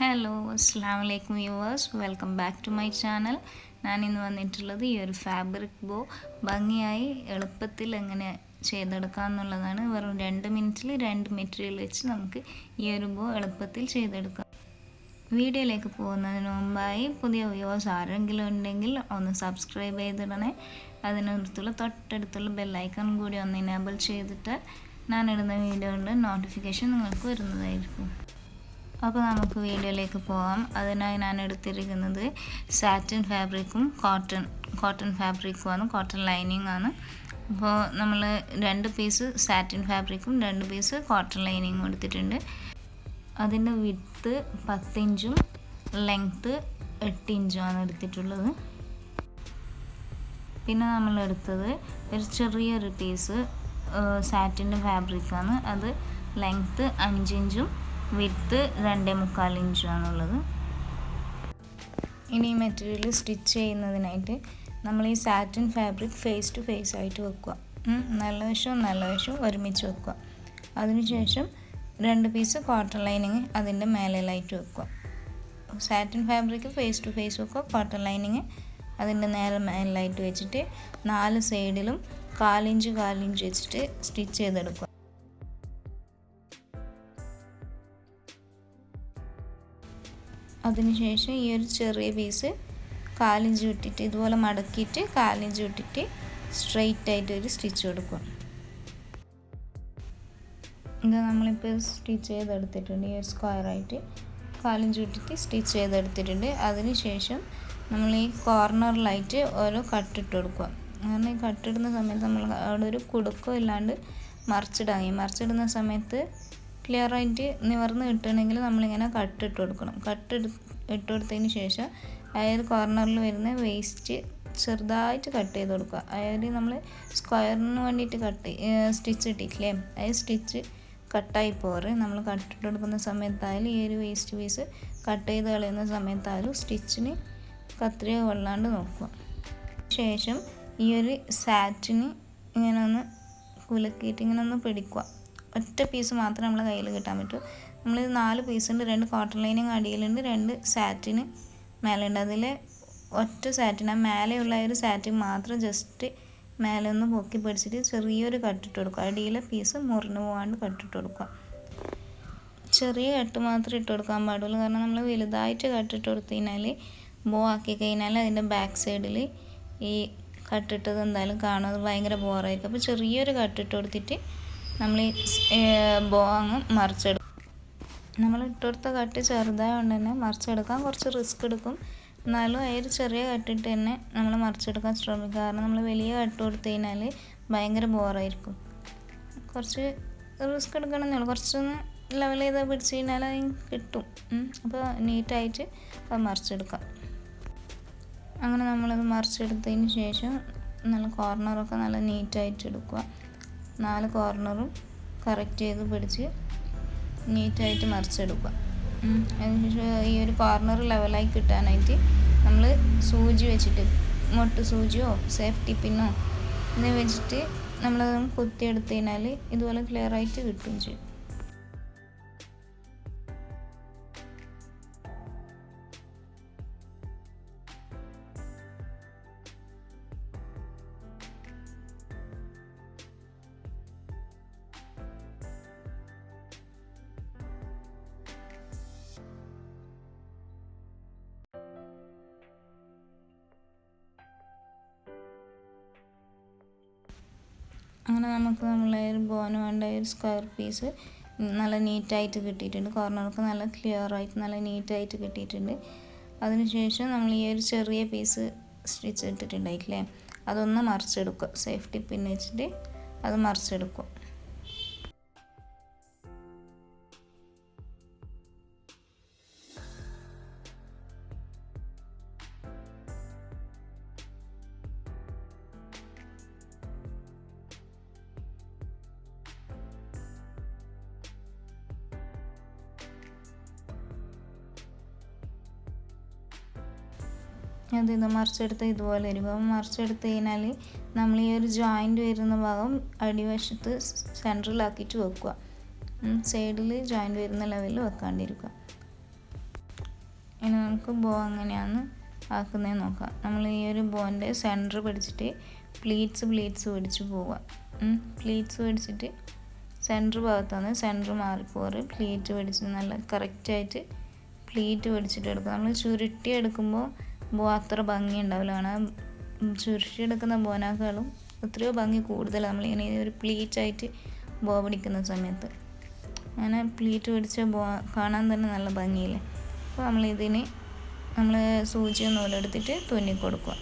Hello അസ്സാം വലൈക്കും viewers, welcome back to my channel. ഞാനിന്ന് വന്നിട്ടുള്ളത് ഈ ഒരു ഫാബ്രിക് ബോ ഭംഗിയായി എളുപ്പത്തിൽ എങ്ങനെ ചെയ്തെടുക്കാം എന്നുള്ളതാണ്. വെറും 2 മിനിറ്റിൽ 2 മെറ്റീരിയൽ വെച്ച് നമുക്ക് ഈ ഒരു ബോ എളുപ്പത്തിൽ ചെയ്തെടുക്കാം. വീഡിയോയിലേക്ക് പോകുന്നതിന് മുമ്പായി പുതിയ വ്യൂവേഴ്സ് ആരെങ്കിലും ഉണ്ടെങ്കിൽ ഒന്ന് സബ്സ്ക്രൈബ് ചെയ്തിടണേ. അതിനടുത്തുള്ള തൊട്ടടുത്തുള്ള ബെല്ലൈക്കൺ കൂടി ഒന്ന് എനേബിൾ ചെയ്തിട്ട് ഞാനിടുന്ന വീഡിയോയുടെ നോട്ടിഫിക്കേഷൻ നിങ്ങൾക്ക് വരുന്നതായിരിക്കും. അപ്പോൾ നമുക്ക് വീഡിയോയിലേക്ക് പോകാം. അതിനായി ഞാൻ എടുത്തിരിക്കുന്നത് സാറ്റിൻ ഫാബ്രിക്കും കോട്ടൺ ഫാബ്രിക്കുമാണ്, കോട്ടൺ ലൈനിങ് ആണ്. അപ്പോൾ നമ്മൾ 2 പീസ് സാറ്റിൻ ഫാബ്രിക്കും 2 പീസ് കോട്ടൺ ലൈനിങ്ങും എടുത്തിട്ടുണ്ട്. അതിൻ്റെ വിഡ്ത്ത് 10 ഇഞ്ചും ലെങ്ത്ത് 8 ഇഞ്ചുമാണ് എടുത്തിട്ടുള്ളത്. പിന്നെ നമ്മൾ എടുത്തത് ഒരു ചെറിയൊരു പീസ് സാറ്റിൻ്റെ ഫാബ്രിക്കാണ്. അത് ലെങ്ത്ത് 5 ഇഞ്ചും വിഡ്ത്ത് 2.25 ഇഞ്ചാണുള്ളത്. ഇനി ഈ മെറ്റീരിയൽ സ്റ്റിച്ച് ചെയ്യുന്നതിനായിട്ട് നമ്മൾ ഈ satin fabric face to face ആയിട്ട് വെക്കുക. നല്ല വശവും ഒരുമിച്ച് വെക്കുക. അതിനുശേഷം 2 പീസ് കോട്ടൺ ലൈനിങ് അതിൻ്റെ മേലിലായിട്ട് വെക്കുക. Satin fabric face to face വെക്കുക, കോട്ടൺ ലൈനിങ് അതിൻ്റെ നേരെ മേലിലായിട്ട് വെച്ചിട്ട് 4 സൈഡിലും 4 ഇഞ്ച് വെച്ചിട്ട് സ്റ്റിച്ച് ചെയ്തെടുക്കുക. അതിനുശേഷം ഈ ഒരു ചെറിയ പീസ് 4 ഇഞ്ച് വിട്ടിട്ട് ഇതുപോലെ മടക്കിയിട്ട് 4 ഇഞ്ച് വിട്ടിട്ട് സ്ട്രെയിറ്റ് ആയിട്ട് ഒരു സ്റ്റിച്ച് കൊടുക്കുക. ഇത് നമ്മളിപ്പോൾ സ്റ്റിച്ച് ചെയ്തെടുത്തിട്ടുണ്ട്. ഈ ഒരു സ്ക്വയറായിട്ട് 4 ഇഞ്ച് വിട്ടിട്ട് സ്റ്റിച്ച് ചെയ്തെടുത്തിട്ടുണ്ട്. അതിനുശേഷം നമ്മൾ ഈ കോർണറിലായിട്ട് ഓരോ കട്ടിട്ട് കൊടുക്കുക. കാരണം ഈ കട്ടിടുന്ന സമയത്ത് നമ്മൾ അവിടെ ഒരു കുടുക്കോ ഇല്ലാണ്ട് മറിച്ചിടുന്ന സമയത്ത് ക്ലിയറായിട്ട് നിവർന്ന് കിട്ടണമെങ്കിൽ നമ്മളിങ്ങനെ കട്ടിട്ട് കൊടുക്കണം. ഇട്ട് കൊടുത്തതിന് ശേഷം അതായത് കോർണറിൽ വരുന്ന വേസ്റ്റ് ചെറുതായിട്ട് കട്ട് ചെയ്ത് കൊടുക്കുക. അതായത് നമ്മൾ സ്ക്വയറിന് വേണ്ടിയിട്ട് സ്റ്റിച്ച് ഇട്ടിട്ടില്ലേ, അതായത് സ്റ്റിച്ച് കട്ടായി പോറ് നമ്മൾ കട്ടിട്ട് കൊടുക്കുന്ന സമയത്തായാലും ഈ ഒരു വേസ്റ്റ് പീസ് കട്ട് ചെയ്ത് കളയുന്ന സമയത്തായാലും സ്റ്റിച്ചിന് കത്രിക കൊള്ളാണ്ട് നോക്കുക. ശേഷം ഈ ഒരു സാറ്റിന് ഇങ്ങനെ ഒന്ന് കുലുക്കിയിട്ട് ഇങ്ങനെ ഒന്ന് പിടിക്കുക. ഒറ്റ പീസ് മാത്രമേ നമ്മളെ കയ്യിൽ കിട്ടാൻ പറ്റൂ. നമ്മളിത് 4 പീസുണ്ട്. 2 കോട്ടൺ ലൈനിങ് അടിയിലുണ്ട്, 2 സാറ്റിന് മേലുണ്ട്. അതിൽ ഒറ്റ സാറ്റിന് മേലെയുള്ള ഒരു സാറ്റിൻ മാത്രം ജസ്റ്റ് മേലെ ഒന്ന് പൊക്കി പിടിച്ചിട്ട് ചെറിയൊരു കട്ടിട്ട് കൊടുക്കുക. അടിയിലെ പീസ് മുറിഞ്ഞു പോകാണ്ട് കട്ടിട്ട് കൊടുക്കുക. ചെറിയ കട്ട് മാത്രമേ ഇട്ട് കൊടുക്കാൻ പാടുള്ളൂ. കാരണം നമ്മൾ വലുതായിട്ട് കട്ടിട്ട് കൊടുത്തു കഴിഞ്ഞാൽ ബോ ആക്കി കഴിഞ്ഞാൽ അതിൻ്റെ ബാക്ക് സൈഡിൽ ഈ കട്ടിട്ടത് എന്തായാലും കാണും, അത് ഭയങ്കര ബോറായിരിക്കും. അപ്പോൾ ചെറിയൊരു കട്ടിട്ട് കൊടുത്തിട്ട് നമ്മൾ ഈ ബോ അങ്ങ് മറിച്ചെടുക്കും. നമ്മൾ ഇട്ടുകൊടുത്ത കട്ട് ചെറുതായതുകൊണ്ട് തന്നെ മറിച്ചെടുക്കാൻ കുറച്ച് റിസ്ക് എടുക്കും. എന്നാലും അതിൽ ചെറിയ കട്ടിട്ട് തന്നെ നമ്മൾ മറിച്ചെടുക്കാൻ ശ്രമിക്കുക. കാരണം നമ്മൾ വലിയ കട്ട് കൊടുത്തു കഴിഞ്ഞാൽ ഭയങ്കര ബോറായിരിക്കും. കുറച്ച് റിസ്ക് എടുക്കണമെന്നുള്ളൂ. കുറച്ചൊന്ന് ലെവൽ ചെയ്താൽ പിടിച്ച് കഴിഞ്ഞാൽ അത് കിട്ടും. അപ്പോൾ നീറ്റായിട്ട് അത് മറിച്ചെടുക്കാം. അങ്ങനെ നമ്മളത് മറിച്ചെടുത്തതിന് ശേഷം നല്ല കോർണറൊക്കെ നല്ല നീറ്റായിട്ട് എടുക്കുക. 4 കോർണറും കറക്റ്റ് ചെയ്ത് പിടിച്ച് നീറ്റായിട്ട് മറിച്ചെടുക്കുക. അതിനുശേഷം ഈ ഒരു കോർണർ ലെവലായി കിട്ടാനായിട്ട് നമ്മൾ സൂചി വെച്ചിട്ട് മൊട്ട് സൂചിയോ സേഫ്റ്റി പിന്നോ ഇത് വെച്ചിട്ട് നമ്മളത് കുത്തിയെടുത്ത് കഴിഞ്ഞാൽ ഇതുപോലെ ക്ലിയറായിട്ട് കിട്ടുകയും ചെയ്യും. അങ്ങനെ നമുക്ക് നമ്മളെ ഒരു ബോന് വേണ്ട ഒരു സ്ക്വയർ പീസ് നല്ല നീറ്റായിട്ട് കിട്ടിയിട്ടുണ്ട്. കോർണറൊക്കെ നല്ല ക്ലിയറായിട്ട് നല്ല നീറ്റായിട്ട് കിട്ടിയിട്ടുണ്ട്. അതിനുശേഷം നമ്മൾ ഈ ഒരു ചെറിയ പീസ് സ്റ്റിച്ച് ഇട്ടിട്ടുണ്ടായിട്ടില്ലേ, അതൊന്ന് മറിച്ചെടുക്കുക. സേഫ്റ്റി പിൻ വെച്ചിട്ട് അത് മറിച്ചെടുക്കുക. ഇത് മറിച്ചെടുത്ത് ഇതുപോലെ വരും. അപ്പം മറിച്ചെടുത്ത് കഴിഞ്ഞാൽ നമ്മൾ ഈ ഒരു ജോയിൻ്റ് വരുന്ന ഭാഗം അടിവശത്ത് സെൻട്രലാക്കിയിട്ട് വെക്കുക. സൈഡിൽ ജോയിൻ്റ് വരുന്ന ലെവലിൽ വെക്കാണ്ടിരിക്കുക. ഇനി നമുക്ക് ബോ എങ്ങനെയാണ് ആക്കുന്നതെന്ന് നോക്കാം. നമ്മൾ ഈ ഒരു ബോൻ്റെ സെൻറ്റർ പിടിച്ചിട്ട് പ്ലീറ്റ്സ് പിടിച്ച് പോവുക. പ്ലീറ്റ്സ് പിടിച്ചിട്ട് സെൻറ്റർ ഭാഗത്താണ് സെൻറ്റർ മാറിപ്പോറ്. പ്ലീറ്റ് പിടിച്ച് നല്ല കറക്റ്റായിട്ട് പ്ലീറ്റ് പിടിച്ചിട്ട് എടുക്കുക. നമ്മൾ ചുരുട്ടി എടുക്കുമ്പോൾ ബോ അത്ര ഭംഗി ഉണ്ടാവില്ല. കാരണം ചുരുട്ടി എടുക്കുന്ന ബോനേക്കാളും എത്രയോ ഭംഗി കൂടുതൽ നമ്മളിങ്ങനെ ഒരു പ്ലീറ്റായിട്ട് ബോ പിടിക്കുന്ന സമയത്ത്. അങ്ങനെ പ്ലീറ്റ് പിടിച്ച ബോ കാണാൻ തന്നെ നല്ല ഭംഗിയില്ലേ. അപ്പോൾ നമ്മളിതിന് നമ്മൾ സൂചി നൂലെടുത്തിട്ട് തുന്നി കൊടുക്കുക.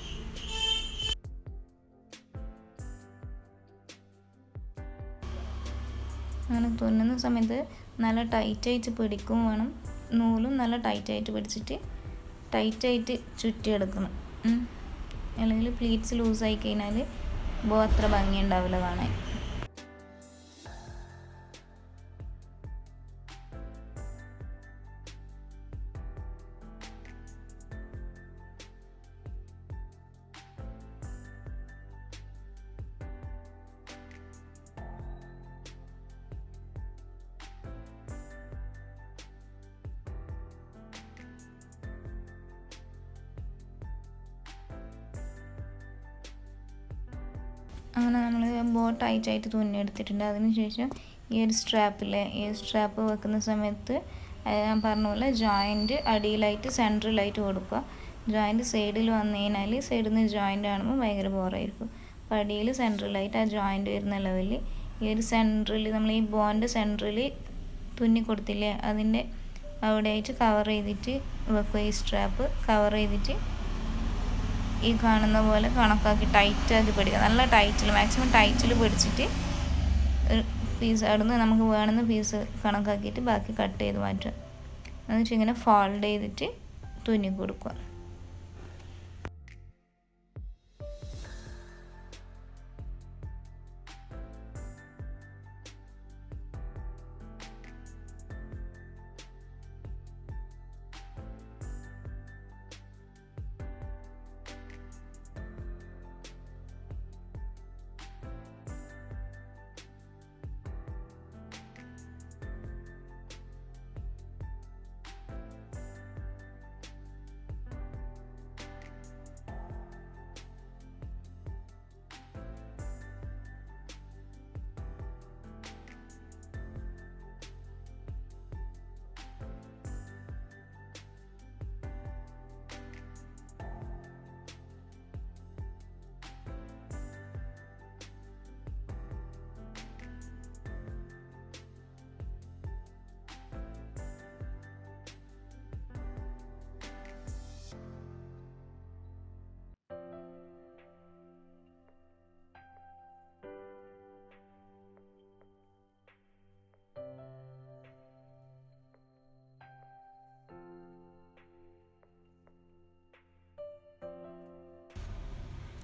അങ്ങനെ തുന്നുന്ന സമയത്ത് നല്ല ടൈറ്റായിട്ട് പിടിക്കും വേണം. നൂലും നല്ല ടൈറ്റായിട്ട് പിടിച്ചിട്ട് ടൈറ്റായിട്ട് ചുറ്റിയെടുക്കണം. അല്ലെങ്കിൽ പ്ലീറ്റ്സ് ലൂസായി കഴിഞ്ഞാൽ ബോ അത്ര ഭംഗി ഉണ്ടാവില്ല കാണാൻ. അങ്ങനെ നമ്മൾ ബോ ടൈറ്റായിട്ട് തുന്നിയെടുത്തിട്ടുണ്ട്. അതിനുശേഷം ഈ ഒരു സ്ട്രാപ്പ് വെക്കുന്ന സമയത്ത് ഞാൻ പറഞ്ഞ പോലെ ജോയിൻറ്റ് അടിയിലായിട്ട് സെൻട്രലായിട്ട് കൊടുക്കുക. ജോയിൻറ്റ് സൈഡിൽ വന്നു കഴിഞ്ഞാൽ സൈഡിൽ നിന്ന് ജോയിൻ്റ് കാണുമ്പോൾ ഭയങ്കര ബോറായിരിക്കും. അപ്പോൾ അടിയിൽ സെൻട്രലായിട്ട് ആ ജോയിൻറ്റ് വരുന്ന ലെവലിൽ ഈ ഒരു സെൻട്രൽ നമ്മൾ ഈ ബോൻ്റെ സെൻട്രൽ തുന്നി കൊടുത്തില്ലേ അതിൻ്റെ അവിടെയായിട്ട് കവർ ചെയ്തിട്ട് വെക്കുക. ഈ സ്ട്രാപ്പ് കവർ ചെയ്തിട്ട് ഈ കാണുന്ന പോലെ കണക്കാക്കി ടൈറ്റാക്കി പിടിക്കുക. നല്ല ടൈറ്റിൽ മാക്സിമം ടൈറ്റിൽ പിടിച്ചിട്ട് ഒരു പീസ് അവിടുന്ന് നമുക്ക് വേണമെന്ന പീസ് കണക്കാക്കിയിട്ട് ബാക്കി കട്ട് ചെയ്ത് മാറ്റുക. എന്നിട്ട് ഇങ്ങനെ ഫോൾഡ് ചെയ്തിട്ട് തുന്നി കൊടുക്കുക.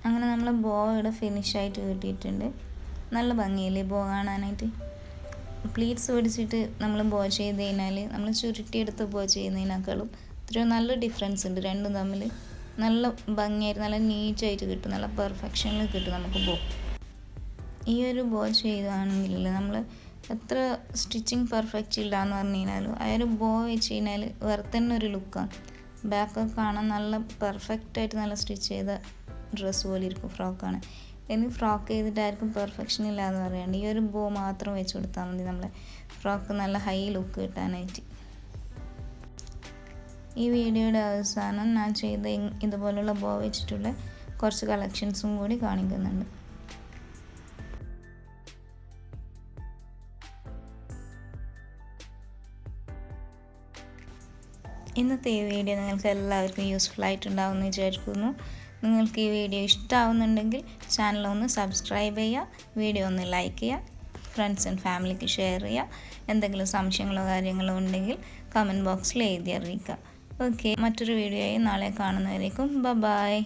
അങ്ങനെ നമ്മൾ ബോ ഇവിടെ ഫിനിഷായിട്ട് കിട്ടിയിട്ടുണ്ട്. നല്ല ഭംഗിയില്ലേ ബോ കാണാനായിട്ട്. പ്ലീറ്റ്സ് പിടിച്ചിട്ട് നമ്മൾ ബോ ചെയ്ത് കഴിഞ്ഞാൽ നമ്മൾ ചുരുട്ടിയെടുത്ത് ബോ ചെയ്യുന്നതിനേക്കാളും ഇത്രയും നല്ല ഡിഫറൻസ് ഉണ്ട് രണ്ടും തമ്മിൽ. നല്ല ഭംഗിയായിട്ട് നല്ല നീറ്റായിട്ട് കിട്ടും, നല്ല പെർഫെക്ഷനിൽ കിട്ടും നമുക്ക് ബോ. ഈ ഒരു ബോ ചെയ്യുകയാണെങ്കിലല്ലേ നമ്മൾ എത്ര സ്റ്റിച്ചിങ് പെർഫെക്റ്റ് ഇല്ല എന്ന് പറഞ്ഞു കഴിഞ്ഞാലും ആ ഒരു ബോ വെച്ച് കഴിഞ്ഞാൽ വേറെ തന്നെ ഒരു ലുക്കാണ്. ബാക്കൊക്കെ കാണാൻ നല്ല പെർഫെക്റ്റായിട്ട് നല്ല സ്റ്റിച്ച് ചെയ്ത ഡ്രസ്സ് പോലെ ഇരിക്കും ഫ്രോക്കാണ്. ഇനി ഫ്രോക്ക് ചെയ്തിട്ടായിരിക്കും പെർഫെക്ഷൻ ഇല്ല എന്ന് പറയാണ്ട് ഈ ഒരു ബോ മാത്രം വെച്ച് കൊടുത്താൽ മതി നമ്മളെ ഫ്രോക്ക് നല്ല ഹൈ ലുക്ക് കിട്ടാനായിട്ട്. ഈ വീഡിയോയുടെ അവസാനം ഞാൻ ചെയ്ത ഇതുപോലുള്ള ബോ വെച്ചിട്ടുള്ള കുറച്ച് കളക്ഷൻസും കൂടി കാണിക്കുന്നുണ്ട്. ഇന്നത്തെ ഈ വീഡിയോ നിങ്ങൾക്ക് എല്ലാവർക്കും യൂസ്ഫുൾ ആയിട്ടുണ്ടാവുമെന്ന് വിചാരിക്കുന്നു. നിങ്ങൾക്ക് ഈ വീഡിയോ ഇഷ്ടമാവുന്നുണ്ടെങ്കിൽ ചാനൽ ഒന്ന് സബ്സ്ക്രൈബ് ചെയ്യുക, വീഡിയോ ഒന്ന് ലൈക്ക് ചെയ്യുക, ഫ്രണ്ട്സ് ആൻഡ് ഫാമിലിക്ക് ഷെയർ ചെയ്യുക. എന്തെങ്കിലും സംശയങ്ങളോ കാര്യങ്ങളോ ഉണ്ടെങ്കിൽ കമൻറ്റ് ബോക്സിൽ എഴുതി അറിയിക്കുക. ഓക്കെ, മറ്റൊരു വീഡിയോയായി നാളെ കാണുന്നവരേക്കും ബൈ.